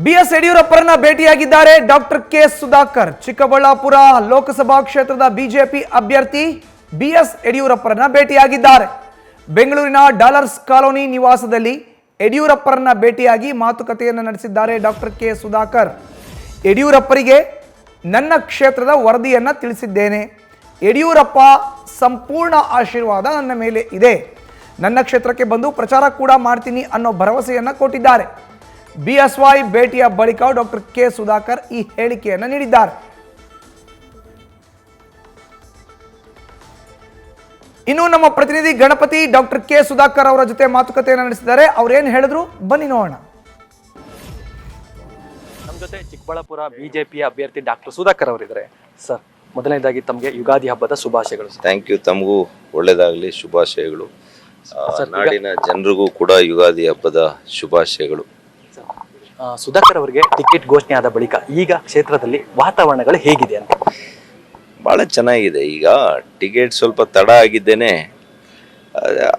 BS ಯಡಿಯೂರಪ್ಪರನ್ನ ಭೇಟಿಯಾಗಿದ್ದಾರೆ doctor K Sudhakar. Chikkaballapur Lok Sabha ಕ್ಷೇತ್ರದ ಬಿಜೆಪಿ ಅಭ್ಯರ್ಥಿ ಬಿಎಸ್ ಯಡಿಯೂರಪ್ಪರನ್ನ ಭೇಟಿಯಾಗಿದ್ದಾರೆ. ಬೆಂಗಳೂರಿನ ಡಾಲರ್ಸ್ ಕಾಲೋನಿ ನಿವಾಸದಲ್ಲಿ ಯಡಿಯೂರಪ್ಪರನ್ನ ಭೇಟಿಯಾಗಿ ಮಾತುಕತೆಯನ್ನು ನಡೆಸಿದ್ದಾರೆ ಡಾಕ್ಟರ್ ಕೆ ಸುಧಾಕರ್. ಯಡಿಯೂರಪ್ಪರಿಗೆ ನನ್ನ ಕ್ಷೇತ್ರದ ವರದಿಯನ್ನು ತಿಳಿಸಿದ್ದೇನೆ. ಯಡಿಯೂರಪ್ಪ ಸಂಪೂರ್ಣ ಆಶೀರ್ವಾದ ನನ್ನ ಮೇಲೆ ಇದೆ. ನನ್ನ ಕ್ಷೇತ್ರಕ್ಕೆ ಬಂದು ಪ್ರಚಾರ ಕೂಡ ಮಾಡ್ತೀನಿ ಅನ್ನೋ ಭರವಸೆಯನ್ನು ಕೊಟ್ಟಿದ್ದಾರೆ. ಬಿಎಸ್ವೈ ಭೇಟಿಯ ಬಳಿಕ ಡಾಕ್ಟರ್ ಕೆ ಸುಧಾಕರ್ ಈ ಹೇಳಿಕೆಯನ್ನು ನೀಡಿದ್ದಾರೆ. ಇನ್ನು ನಮ್ಮ ಪ್ರತಿನಿಧಿ ಗಣಪತಿ ಡಾಕ್ಟರ್ ಕೆ ಸುಧಾಕರ್ ಅವರ ಜೊತೆ ಮಾತುಕತೆಯನ್ನು ನಡೆಸಿದ್ದಾರೆ. ಅವ್ರೇನು ಹೇಳಿದ್ರು ಬನ್ನಿ ನೋಡೋಣ. ನಮ್ಮ ಜೊತೆ ಚಿಕ್ಕಬಳ್ಳಾಪುರ ಬಿಜೆಪಿಯ ಅಭ್ಯರ್ಥಿ ಡಾಕ್ಟರ್ ಸುಧಾಕರ್ ಅವರಿದ್ದಾರೆ. ಸರ್, ಮೊದಲನೇದಾಗಿ ತಮಗೆ ಯುಗಾದಿ ಹಬ್ಬದ ಶುಭಾಶಯಗಳು. Thank you. ತಮಗೂ ಒಳ್ಳೆಯದಾಗಲಿ, ಶುಭಾಶಯಗಳು. ನಾಡಿನ ಜನರಿಗೂ ಕೂಡ ಯುಗಾದಿ ಹಬ್ಬದ ಶುಭಾಶಯಗಳು. ಸುಧಾಕರ್ ಅವರಿಗೆ ಟಿಕೆಟ್ ಘೋಷಣೆ ಆದ ಬಳಿಕ ಈಗ ಕ್ಷೇತ್ರದಲ್ಲಿ ವಾತಾವರಣಗಳು ಹೇಗಿದೆ ಅಂತ? ಭಾಳ ಚೆನ್ನಾಗಿದೆ. ಈಗ ಟಿಕೆಟ್ ಸ್ವಲ್ಪ ತಡ ಆಗಿದ್ದೇನೆ,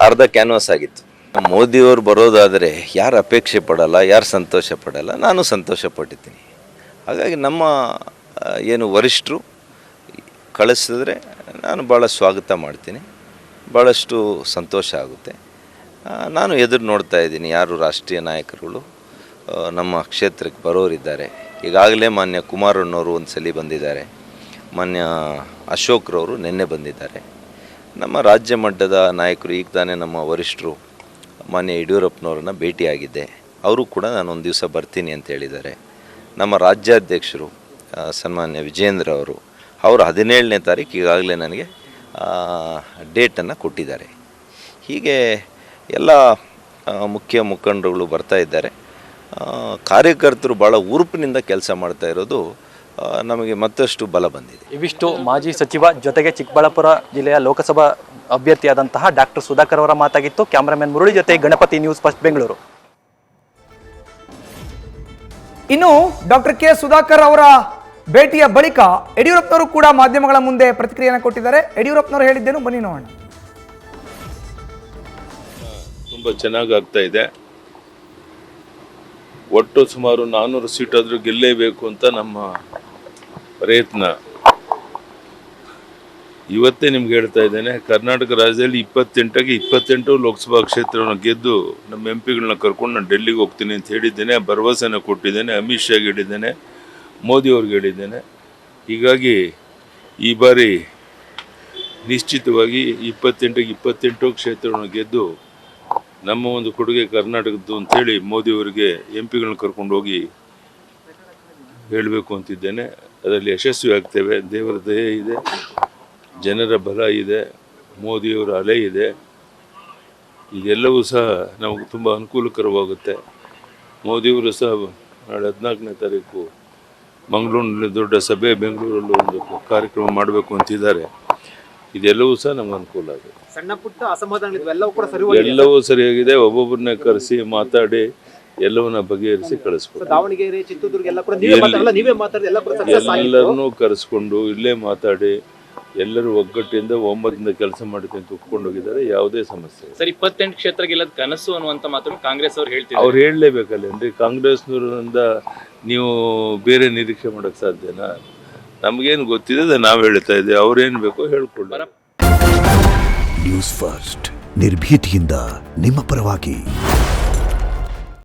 ಅರ್ಧ ಕ್ಯಾನ್ವಾಸ್ ಆಗಿತ್ತು. ಮೋದಿಯವರು ಬರೋದಾದರೆ ಯಾರು ಅಪೇಕ್ಷೆ ಪಡಲ್ಲ, ಯಾರು ಸಂತೋಷ ಪಡಲ್ಲ. ನಾನು ಸಂತೋಷ ಪಟ್ಟಿದ್ದೀನಿ. ಹಾಗಾಗಿ ನಮ್ಮ ಏನು ವರಿಷ್ಠರು ಕಳಿಸಿದ್ರೆ ನಾನು ಭಾಳ ಸ್ವಾಗತ ಮಾಡ್ತೀನಿ. ಭಾಳಷ್ಟು ಸಂತೋಷ ಆಗುತ್ತೆ. ನಾನು ಎದುರು ನೋಡ್ತಾ ಇದ್ದೀನಿ ಯಾರು ರಾಷ್ಟ್ರೀಯ ನಾಯಕರುಗಳು ನಮ್ಮ ಕ್ಷೇತ್ರಕ್ಕೆ ಬರೋರಿದ್ದಾರೆ. ಈಗಾಗಲೇ ಮಾನ್ಯ ಕುಮಾರಣ್ಣವರು ಒಂದು ಸಲ ಬಂದಿದ್ದಾರೆ, ಮಾನ್ಯ ಅಶೋಕ್ರವರು ನಿನ್ನೆ ಬಂದಿದ್ದಾರೆ. ನಮ್ಮ ರಾಜ್ಯ ಮಟ್ಟದ ನಾಯಕರು ಈಗ ತಾನೇ ನಮ್ಮ ವರಿಷ್ಠರು ಮಾನ್ಯ ಯಡಿಯೂರಪ್ಪನವ್ರನ್ನ ಭೇಟಿಯಾಗಿದ್ದೆ. ಅವರು ಕೂಡ ನಾನು ಒಂದು ದಿವಸ ಬರ್ತೀನಿ ಅಂತ ಹೇಳಿದ್ದಾರೆ. ನಮ್ಮ ರಾಜ್ಯಾಧ್ಯಕ್ಷರು ಸನ್ಮಾನ್ಯ ವಿಜೇಂದ್ರ ಅವರು 17ನೇ ತಾರೀಕು ಈಗಾಗಲೇ ನನಗೆ ಡೇಟನ್ನು ಕೊಟ್ಟಿದ್ದಾರೆ. ಹೀಗೆ ಎಲ್ಲ ಮುಖ್ಯ ಮುಖಂಡರುಗಳು ಬರ್ತಾ ಇದ್ದಾರೆ. ಕಾರ್ಯಕರ್ತರು ಭಾಳ ಉರುಪಿನಿಂದ ಕೆಲಸ ಮಾಡ್ತಾ ಇರೋದು ನಮಗೆ ಮತ್ತಷ್ಟು ಬಲ ಬಂದಿದೆ. ಇವಿಷ್ಟು ಮಾಜಿ ಸಚಿವ ಜೊತೆಗೆ ಚಿಕ್ಕಬಳ್ಳಾಪುರ ಜಿಲ್ಲೆಯ ಲೋಕಸಭಾ ಅಭ್ಯರ್ಥಿಯಾದಂತಹ ಡಾಕ್ಟರ್ ಸುಧಾಕರ್ ಅವರ ಮಾತಾಗಿತ್ತು. ಕ್ಯಾಮರಾಮನ್ ಮುರಳಿ ಜೊತೆ ಗಣಪತಿ, ನ್ಯೂಸ್ ಫಸ್ಟ್ ಬೆಂಗಳೂರು. ಇನ್ನು ಡಾಕ್ಟರ್ ಕೆ ಸುಧಾಕರ್ ಅವರ ಭೇಟಿಯ ಬಳಿಕ ಯಡಿಯೂರಪ್ಪನವರು ಕೂಡ ಮಾಧ್ಯಮಗಳ ಮುಂದೆ ಪ್ರತಿಕ್ರಿಯೆಯನ್ನು ಕೊಟ್ಟಿದ್ದಾರೆ. ಯಡಿಯೂರಪ್ಪನವರು ಹೇಳಿದ್ದೇನು ಬನ್ನಿ ನೋಡೋಣ. ತುಂಬ ಚೆನ್ನಾಗಿ ಆಗ್ತಾ ಇದೆ. ಒಟ್ಟು ಸುಮಾರು 400 ಸೀಟಾದರೂ ಗೆಲ್ಲೇಬೇಕು ಅಂತ ನಮ್ಮ ಪ್ರಯತ್ನ. ಇವತ್ತೇ ನಿಮ್ಗೆ ಹೇಳ್ತಾ ಇದ್ದೇನೆ, ಕರ್ನಾಟಕ ರಾಜ್ಯದಲ್ಲಿ 28ಕ್ಕೆ 28 ಲೋಕಸಭಾ ಕ್ಷೇತ್ರವನ್ನು ಗೆದ್ದು ನಮ್ಮ MP ಗಳನ್ನ ಕರ್ಕೊಂಡು ನಾನು ಡೆಲ್ಲಿಗೆ ಹೋಗ್ತೀನಿ ಅಂತ ಹೇಳಿದ್ದೇನೆ. ಭರವಸೆನ ಕೊಟ್ಟಿದ್ದೇನೆ. ಅಮಿತ್ ಶಾಗೆ ಹೇಳಿದ್ದೇನೆ, ಮೋದಿ ಅವ್ರಿಗೆ ಹೇಳಿದ್ದೇನೆ. ಹೀಗಾಗಿ ಈ ಬಾರಿ ನಿಶ್ಚಿತವಾಗಿ 28ಕ್ಕೆ 28 ಕ್ಷೇತ್ರವನ್ನು ಗೆದ್ದು ನಮ್ಮ ಒಂದು ಕೊಡುಗೆ ಕರ್ನಾಟಕದ್ದು ಅಂಥೇಳಿ ಮೋದಿಯವರಿಗೆ MP ಗಳನ್ನ ಕರ್ಕೊಂಡು ಹೋಗಿ ಹೇಳಬೇಕು ಅಂತಿದ್ದೇನೆ. ಅದರಲ್ಲಿ ಯಶಸ್ವಿ ಆಗ್ತೇವೆ. ದೇವರ ದಯೆ ಇದೆ, ಜನರ ಬಲ ಇದೆ, ಮೋದಿಯವರ ಅಲೆ ಇದೆ. ಇದೆಲ್ಲವೂ ಸಹ ನಮಗೆ ತುಂಬ ಅನುಕೂಲಕರವಾಗುತ್ತೆ. ಮೋದಿಯವರು ಸಹ ನಾಳೆ 14ನೇ ತಾರೀಕು ಮಂಗಳೂರಿನಲ್ಲಿ ದೊಡ್ಡ ಸಭೆ, ಬೆಂಗಳೂರಲ್ಲಿ ಒಂದು ಕಾರ್ಯಕ್ರಮ ಮಾಡಬೇಕು ಅಂತಿದ್ದಾರೆ. ಇದೆಲ್ಲವೂ ಸಹ ನಮ್ಗೆ ಅನುಕೂಲ ಆಗಿದೆ. ಸಣ್ಣ ಪುಟ್ಟ ಅಸಮಾಧಾನ ಎಲ್ಲವೂ ಸರಿಯಾಗಿದೆ. ಒಬ್ಬೊಬ್ಬರನ್ನ ಕರೆಸಿ ಮಾತಾಡಿ ಎಲ್ಲವನ್ನ ಬಗೆಹರಿಸಿ ಕಳಿಸ್ಕೊಡ್ತೀವಿ. ದಾವಣಗೆರೆ, ಚಿತ್ರದುರ್ಗ ಎಲ್ಲರನ್ನೂ ಕರೆಸ್ಕೊಂಡು ಇಲ್ಲೇ ಮಾತಾಡಿ ಎಲ್ಲರೂ ಒಗ್ಗಟ್ಟಿಂದ ಒಮ್ಮತದಿಂದ ಕೆಲಸ ಮಾಡ್ತೀನಿ ಅಂತ ಒಪ್ಕೊಂಡು ಹೋಗಿದ್ದಾರೆ. ಯಾವುದೇ ಸಮಸ್ಯೆ ಇಲ್ಲ. ಸರ್, 28 ಕ್ಷೇತ್ರ ಗೆಲ್ಲೋದು ಕನಸು ಅನ್ನುವಂತ ಮಾತನ್ನು ಕಾಂಗ್ರೆಸ್ ಅವ್ರು ಹೇಳ್ತಿದ್ದಾರೆ. ಅವ್ರು ಹೇಳಲೇಬೇಕಲ್ಲೇನ್ರಿ? ಕಾಂಗ್ರೆಸ್ನವರಿಂದ ನೀವು ಬೇರೆ ನಿರೀಕ್ಷೆ ಮಾಡೋಕ್ಕೆ ಸಾಧ್ಯನಾ? ನಮಗೇನು ಗೊತ್ತಿದೆ ನಾವು ಹೇಳ್ತಾ ಇದ್ದೀವಿ. ಅವ್ರೇನು ಬೇಕೋ ಹೇಳ್ಕೊಳ್ಳಿ. ನ್ಯೂಸ್ ಫಸ್ಟ್, ನಿರ್ಭೀತಿಯಿಂದ ನಿಮ್ಮ ಪರವಾಗಿ.